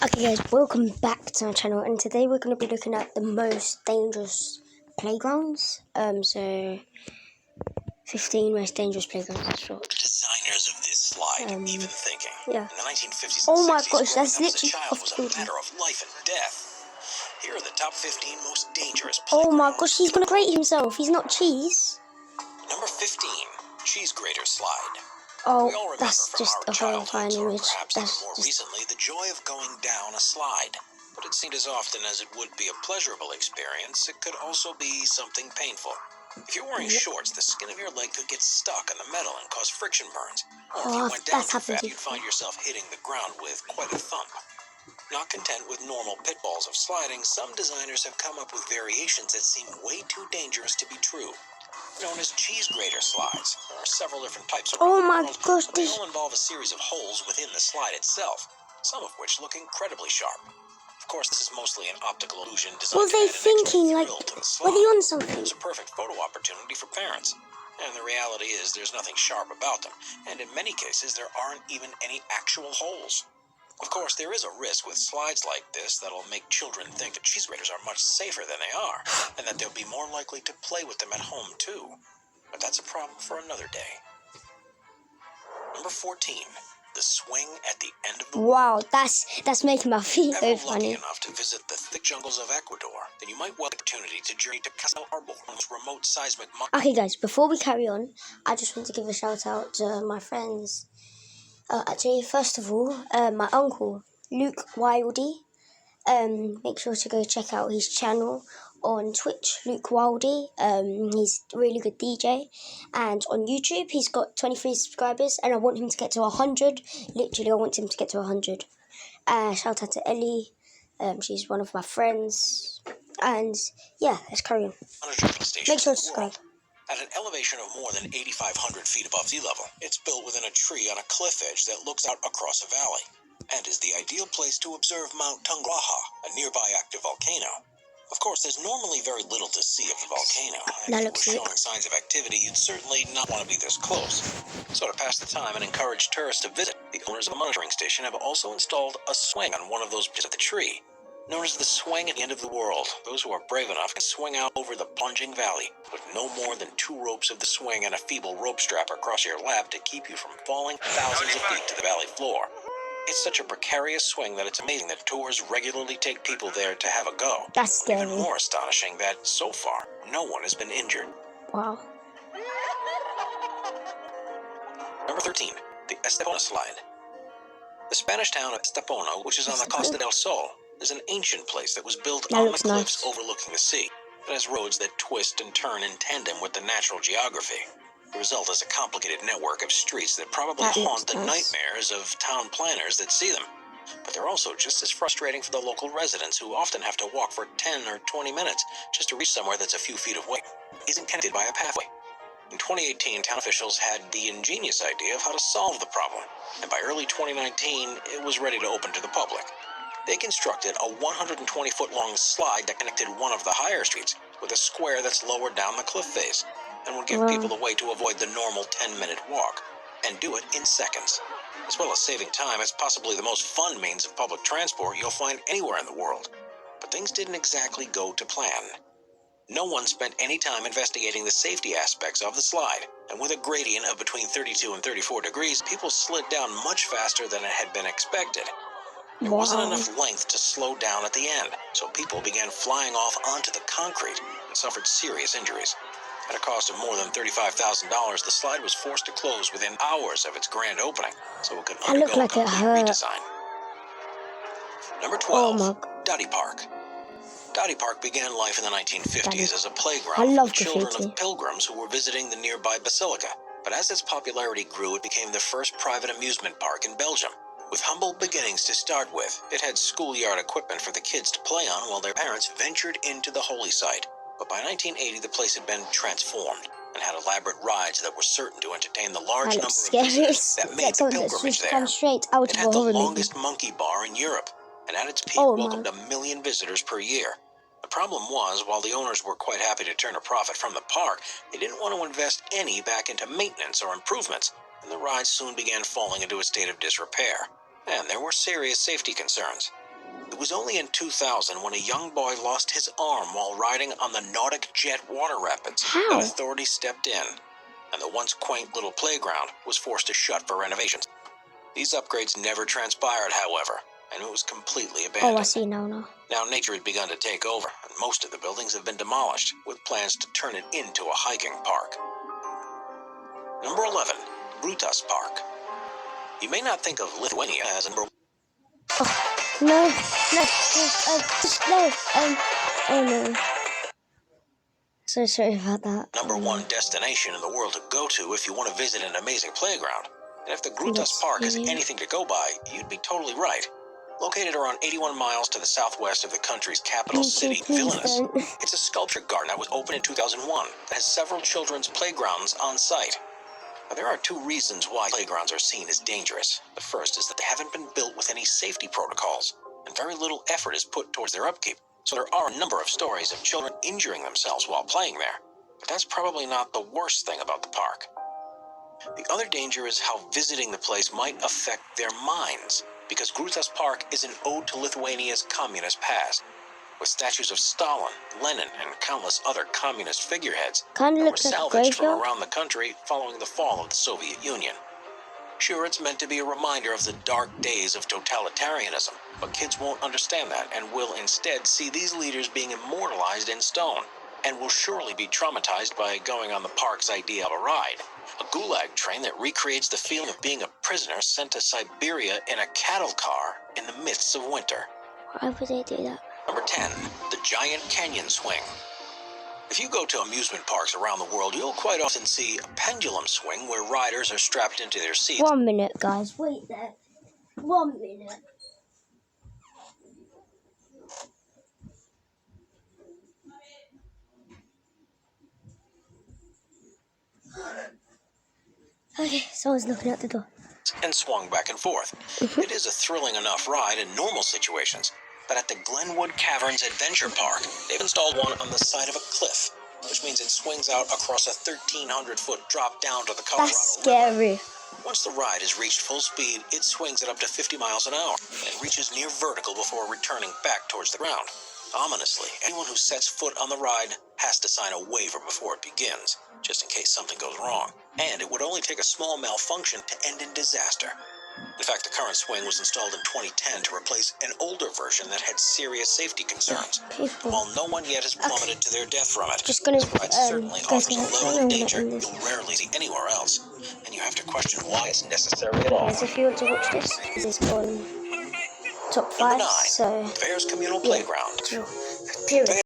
Okay guys, welcome back to my channel, and today we're going to be looking at the most dangerous playgrounds. So 15 most dangerous playgrounds. That's what. The designers of this slide even thinking. Yeah. In the 1950s and Oh my 60s, gosh, that's growing up as a literally child off was the a building. matter of life and death. Here are the top 15 most dangerous Oh playgrounds. my gosh, he's going to grate himself. He's not cheese. Number 15, cheese grater slide. Oh, We all remember that's from just our a horrifying childhoods, or image. perhaps even That's more just... recently, the joy of going down a slide. But it seemed as often as it would be a pleasurable experience, it could also be something painful. If you're wearing shorts, the skin of your leg could get stuck in the metal and cause friction burns. Or if you went down too fast, you'd find yourself hitting the ground with quite a thump. Not content with normal pitfalls of sliding, some designers have come up with variations that seem way too dangerous to be true. Known as cheese grater slides, there are several different types around Oh the my world, gosh, but they all involve a series of holes within the slide itself, some of which look incredibly sharp. Of course, this is mostly an optical illusion designed to add an extra thrill to the slide. Were they on something? It's a perfect photo opportunity for parents. And the reality is there's nothing sharp about them, and in many cases there aren't even any actual holes. Of course, there is a risk with slides like this that'll make children think that cheese graters are much safer than they are, and that they'll be more likely to play with them at home too. But that's a problem for another day. Number 14, the swing at the end of the world. Wow, that's making my feet so Ever funny. lucky enough to visit the thick jungles of Ecuador, then you might want the opportunity to journey to Castel Arbol, one of those remote seismic Okay guys, before we carry on, I just want to give a shout out to my friends. Actually, first of all, my uncle, Luke Wildy. Make sure to go check out his channel on Twitch, Luke Wildy. He's a really good DJ. And on YouTube, he's got 23 subscribers, and I want him to get to 100. Literally, I want him to get to 100. Shout out to Ellie. She's one of my friends. And yeah, let's carry on. Make sure to subscribe. At an elevation of more than 8,500 feet above sea level, it's built within a tree on a cliff edge that looks out across a valley, and is the ideal place to observe Mount Tungraha, a nearby active volcano. Of course, there's normally very little to see of the volcano, and if it was showing signs of activity, you'd certainly not want to be this close. So to pass the time and encourage tourists to visit, the owners of the monitoring station have also installed a swing on one of those bits of the tree. Known as the swing at the end of the world, those who are brave enough can swing out over the plunging valley with no more than 2 ropes of the swing and a feeble rope strap across your lap to keep you from falling thousands of feet to the valley floor. It's such a precarious swing that it's amazing that tours regularly take people there to have a go. That's scary. Even more astonishing that, so far, no one has been injured. Wow. Number 13, the Estepona slide. The Spanish town of Estepona, which is on the Costa del Sol, is an ancient place that was built on the cliffs overlooking the sea. It has roads that twist and turn in tandem with the natural geography. The result is a complicated network of streets that probably haunt the nightmares of town planners that see them. But they're also just as frustrating for the local residents who often have to walk for 10 or 20 minutes just to reach somewhere that's a few feet away. It isn't connected by a pathway. In 2018, town officials had the ingenious idea of how to solve the problem, and by early 2019, it was ready to open to the public. They constructed a 120-foot-long slide that connected one of the higher streets with a square that's lower down the cliff face, and would give people a way to avoid the normal 10-minute walk, and do it in seconds. As well as saving time, it's possibly the most fun means of public transport you'll find anywhere in the world. But things didn't exactly go to plan. No one spent any time investigating the safety aspects of the slide, and with a gradient of between 32 and 34 degrees, people slid down much faster than it had been expected. There wasn't enough length to slow down at the end, so people began flying off onto the concrete and suffered serious injuries. At a cost of more than $35,000, the slide was forced to close within hours of its grand opening, so it could undergo a complete redesign. Number 12, Dottie Park. Dottie Park began life in the 1950s as a playground for children of pilgrims who were visiting the nearby basilica. But as its popularity grew, it became the first private amusement park in Belgium. With humble beginnings to start with, it had schoolyard equipment for the kids to play on while their parents ventured into the holy site. But by 1980, the place had been transformed and had elaborate rides that were certain to entertain the large number of visitors that made the pilgrimage there. It had the longest monkey bar in Europe, and at its peak welcomed 1 million visitors per year. The problem was, while the owners were quite happy to turn a profit from the park, they didn't want to invest any back into maintenance or improvements, and the ride soon began falling into a state of disrepair. And there were serious safety concerns. It was only in 2000 when a young boy lost his arm while riding on the Nautic Jet water rapids that authorities stepped in, and the once quaint little playground was forced to shut for renovations. These upgrades never transpired, however, and it was completely abandoned. Oh, I see now. Now nature had begun to take over, and most of the buildings have been demolished, with plans to turn it into a hiking park. Number 11, Grutas Park. You may not think of Lithuania as a number... No. Oh no. So sorry about that. Number one destination in the world to go to if you want to visit an amazing playground. And if the Grutas Park is anything to go by, you'd be totally right. Located around 81 miles to the southwest of the country's capital city, Vilnius, it's a sculpture garden that was opened in 2001 that has several children's playgrounds on site. Now, there are two reasons why playgrounds are seen as dangerous. The first is that they haven't been built with any safety protocols, and very little effort is put towards their upkeep. So there are a number of stories of children injuring themselves while playing there. But that's probably not the worst thing about the park. The other danger is how visiting the place might affect their minds, because Grutas Park is an ode to Lithuania's communist past, with statues of Stalin, Lenin, and countless other communist figureheads that were salvaged from around the country following the fall of the Soviet Union. Sure, it's meant to be a reminder of the dark days of totalitarianism, but kids won't understand that and will instead see these leaders being immortalized in stone, and will surely be traumatized by going on the park's idea of a ride, a gulag train that recreates the feeling of being a prisoner sent to Siberia in a cattle car in the midst of winter. Why would they do that? Number 10, the Giant Canyon Swing. If you go to amusement parks around the world, you'll quite often see a pendulum swing where riders are strapped into their seats. 1 minute, guys. Wait there. 1 minute. Okay, someone's looking at the door. And swung back and forth. It is a thrilling enough ride in normal situations, but at the Glenwood Caverns Adventure Park, they've installed one on the side of a cliff, which means it swings out across a 1,300-foot drop down to the Colorado That's scary. River. Once the ride has reached full speed, it swings at up to 50 miles an hour and reaches near vertical before returning back towards the ground. Ominously, anyone who sets foot on the ride has to sign a waiver before it begins, just in case something goes wrong. And it would only take a small malfunction to end in disaster. In fact, the current swing was installed in 2010 to replace an older version that had serious safety concerns. While no one yet has plummeted to their death from it, this ride certainly offers a level of danger you'll rarely see anywhere else, and you have to question why it's necessary at all. Guys, if you want to watch this is on top 5. Number 9, so Fair's Communal Playground. Period.